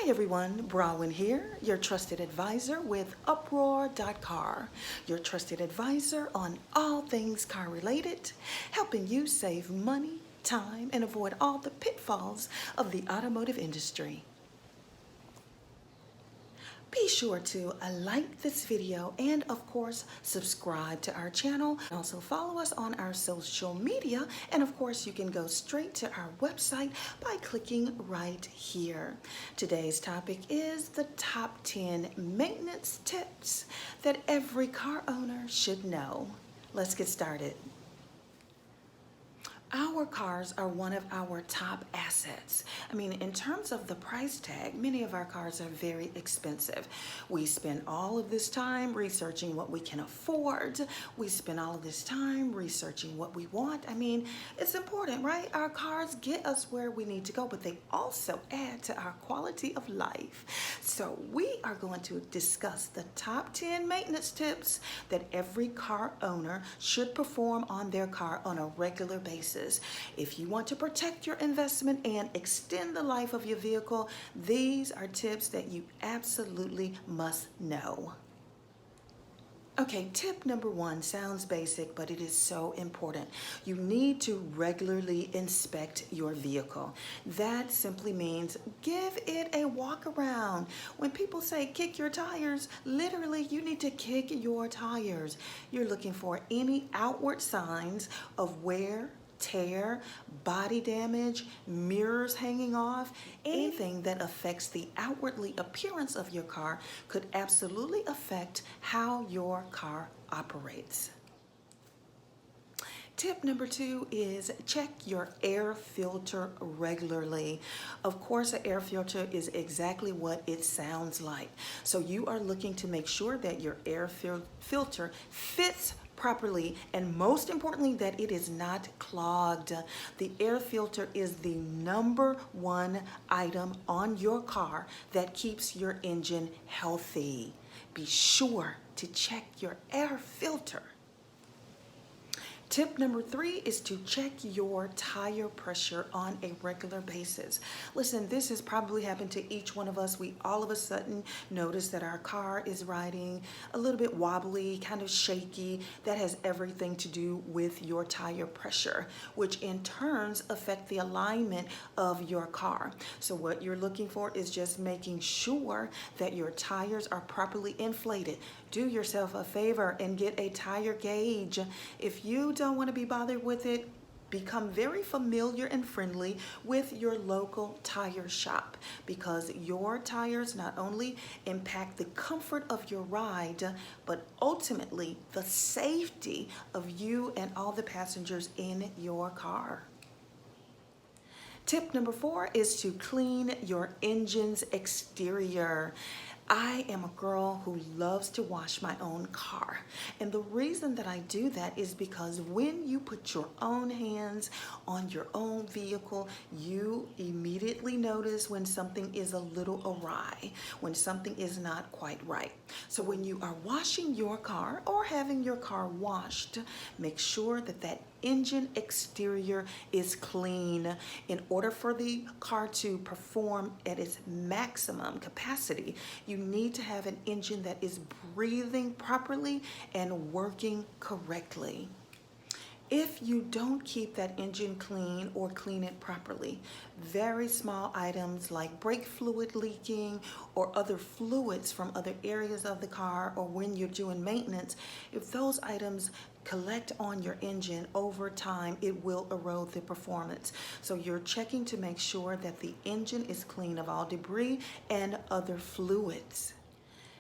Hi everyone, Brawin here, your trusted advisor with Uproar.car, your trusted advisor on all things car related, helping you save money, time, and avoid all the pitfalls of the automotive industry. Be sure to like this video and of course subscribe to our channel. Also follow us on our social media, and of course you can go straight to our website by clicking right here. Today's topic is the top 10 maintenance tips that every car owner should know. Let's get started. Our cars are one of our top assets. I mean, in terms of the price tag, many of our cars are very expensive. We spend all of this time researching what we can afford. We spend all of this time researching what we want. I mean, it's important, right? Our cars get us where we need to go, but they also add to our quality of life. So we are going to discuss the top 10 maintenance tips that every car owner should perform on their car on a regular basis. If you want to protect your investment and extend the life of your vehicle, these are tips that you absolutely must know. Okay, tip number one sounds basic, but it is so important. You need to regularly inspect your vehicle. That simply means give it a walk around. When people say kick your tires, literally you need to kick your tires. You're looking for any outward signs of wear, tear, body damage, mirrors hanging off, anything that affects the outwardly appearance of your car could absolutely affect how your car operates. Tip number two is check your air filter regularly. Of course, an air filter is exactly what it sounds like. So you are looking to make sure that your air filter fits properly, and most importantly that it is not clogged. The air filter is the number one item on your car that keeps your engine healthy. Be sure to check your air filter. Tip number three is to check your tire pressure on a regular basis. Listen, this has probably happened to each one of us. We all of a sudden notice that our car is riding a little bit wobbly, kind of shaky. That has everything to do with your tire pressure, which in turns affect the alignment of your car. So what you're looking for is just making sure that your tires are properly inflated. Do yourself a favor and get a tire gauge. If you don't want to be bothered with it, become very familiar and friendly with your local tire shop, because your tires not only impact the comfort of your ride, but ultimately the safety of you and all the passengers in your car. Tip number four is to clean your engine's exterior. I am a girl who loves to wash my own car. And the reason that I do that is because when you put your own hands on your own vehicle, you immediately notice when something is a little awry, when something is not quite right. So when you are washing your car or having your car washed, make sure that that engine exterior is clean. In order for the car to perform at its maximum capacity, you need to have an engine that is breathing properly and working correctly. If you don't keep that engine clean or clean it properly, very small items like brake fluid leaking or other fluids from other areas of the car, or when you're doing maintenance, if those items collect on your engine over time, it will erode the performance. So you're checking to make sure that the engine is clean of all debris and other fluids.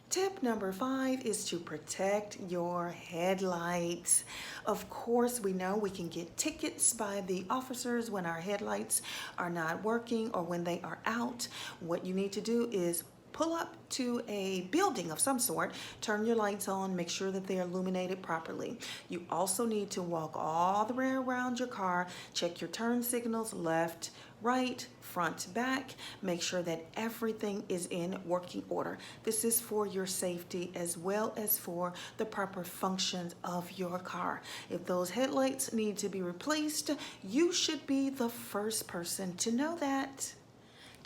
Tip number five is to protect your headlights. Of course, we know we can get tickets by the officers when our headlights are not working or when they are out. What you need to do is pull up to a building of some sort, turn your lights on, make sure that they're illuminated properly. You also need to walk all the way around your car, check your turn signals, left, right, front, back, make sure that everything is in working order. This is for your safety as well as for the proper functions of your car. If those headlights need to be replaced, you should be the first person to know that.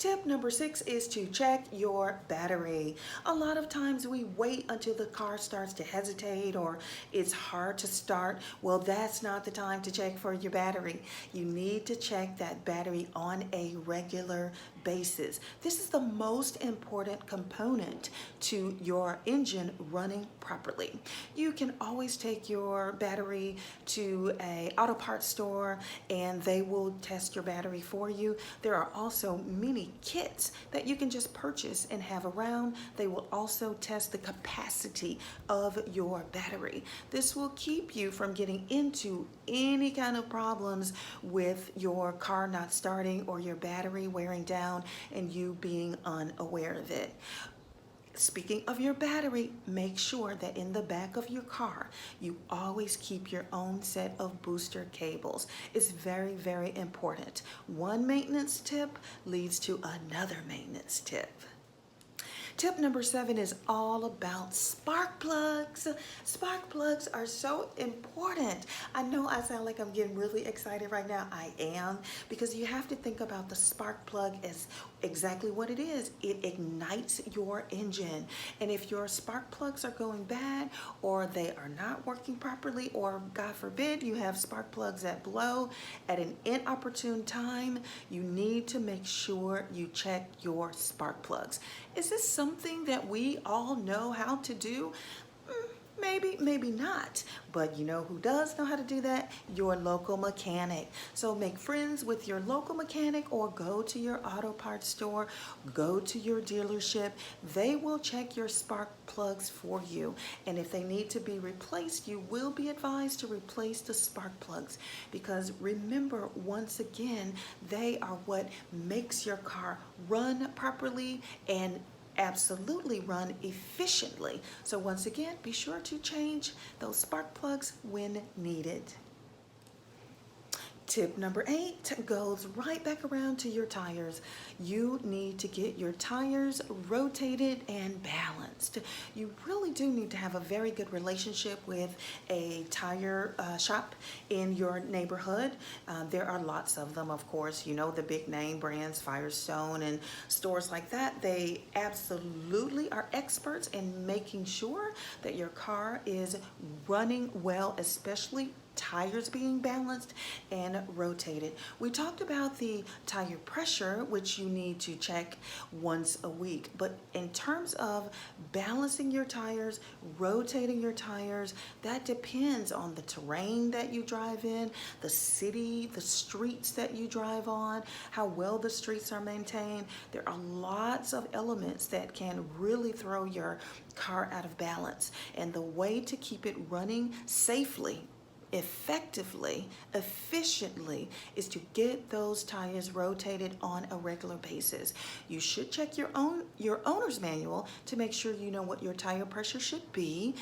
Tip number 6 is to check your battery. A lot of times we wait until the car starts to hesitate or it's hard to start. Well, that's not the time to check for your battery. You need to check that battery on a regular basis. This is the most important component to your engine running properly. You can always take your battery to a auto parts store and they will test your battery for you. There are also many kits that you can just purchase and have around. They will also test the capacity of your battery. This will keep you from getting into any kind of problems with your car not starting or your battery wearing down and you being unaware of it. Speaking of your battery, make sure that in the back of your car, you always keep your own set of booster cables. It's very, very important. One maintenance tip leads to another maintenance tip. Tip number 7 is all about spark plugs. Spark plugs are so important. I know I sound like I'm getting really excited right now. I am, because you have to think about the spark plug as exactly what it is. It ignites your engine. And if your spark plugs are going bad or they are not working properly, or God forbid you have spark plugs that blow at an inopportune time, you need to make sure you check your spark plugs. Is this something that we all know how to do? Maybe, maybe not. But you know who does know how to do that? Your local mechanic. So make friends with your local mechanic or go to your auto parts store, go to your dealership. They will check your spark plugs for you. And if they need to be replaced, you will be advised to replace the spark plugs. Because remember, once again, they are what makes your car run properly and absolutely run efficiently. So once again, be sure to change those spark plugs when needed. Tip number 8 goes right back around to your tires. You need to get your tires rotated and balanced. You really do need to have a very good relationship with a tire shop in your neighborhood. There are lots of them, of course. You know, the big name brands, Firestone and stores like that. They absolutely are experts in making sure that your car is running well, especially tires being balanced and rotated. We talked about the tire pressure, which you need to check once a week. But in terms of balancing your tires, rotating your tires, that depends on the terrain that you drive in, the city, the streets that you drive on, how well the streets are maintained. There are lots of elements that can really throw your car out of balance. And the way to keep it running safely, effectively, efficiently, is to get those tires rotated on a regular basis. You should check your owner's manual to make sure you know what your tire pressure should be.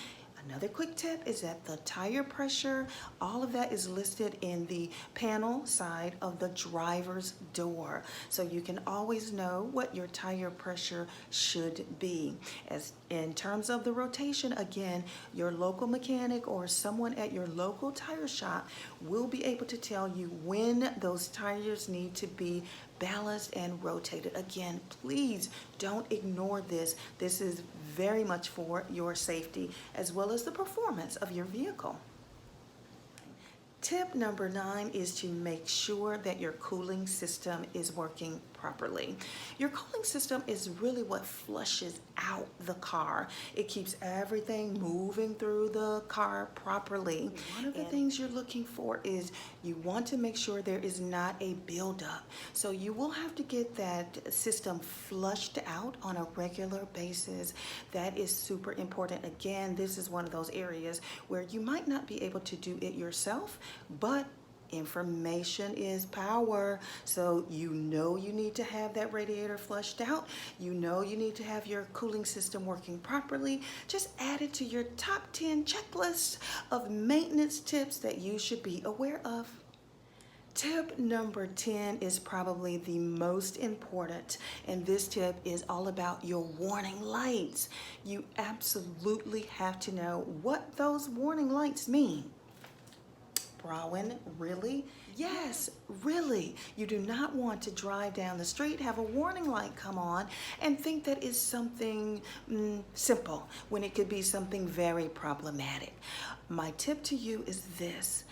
Another quick tip is that the tire pressure, all of that is listed in the panel side of the driver's door. So you can always know what your tire pressure should be. As in terms of the rotation, again, your local mechanic or someone at your local tire shop will be able to tell you when those tires need to be balanced and rotated. Again, please don't ignore this. This is very much for your safety as well as the performance of your vehicle. Tip number 9 is to make sure that your cooling system is working properly. Your cooling system is really what flushes out the car. It keeps everything moving through the car properly. One of the things you're looking for is you want to make sure there is not a buildup. So you will have to get that system flushed out on a regular basis. That is super important. Again, this is one of those areas where you might not be able to do it yourself, but information is power. So you know you need to have that radiator flushed out. You know you need to have your cooling system working properly. Just add it to your top 10 checklist of maintenance tips that you should be aware of. Tip number 10 is probably the most important, and this tip is all about your warning lights. You absolutely have to know what those warning lights mean. Rowan, really? Yes, really. You do not want to drive down the street, have a warning light come on, and think that is something simple when it could be something very problematic. My tip to you is this.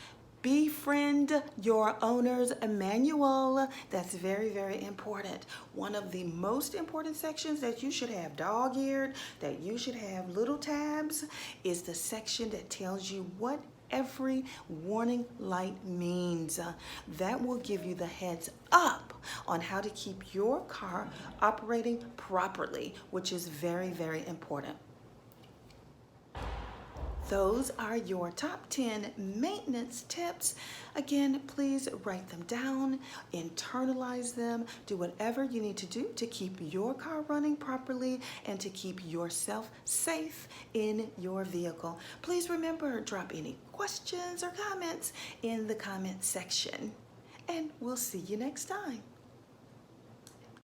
Befriend your owner's manual. That's very, very important. One of the most important sections that you should have dog-eared, that you should have little tabs, is the section that tells you what every warning light means. That will give you the heads up on how to keep your car operating properly, which is very, very important. Those are your top 10 maintenance tips. Again, please write them down, internalize them, do whatever you need to do to keep your car running properly and to keep yourself safe in your vehicle. Please remember, drop any questions or comments in the comment section, and we'll see you next time.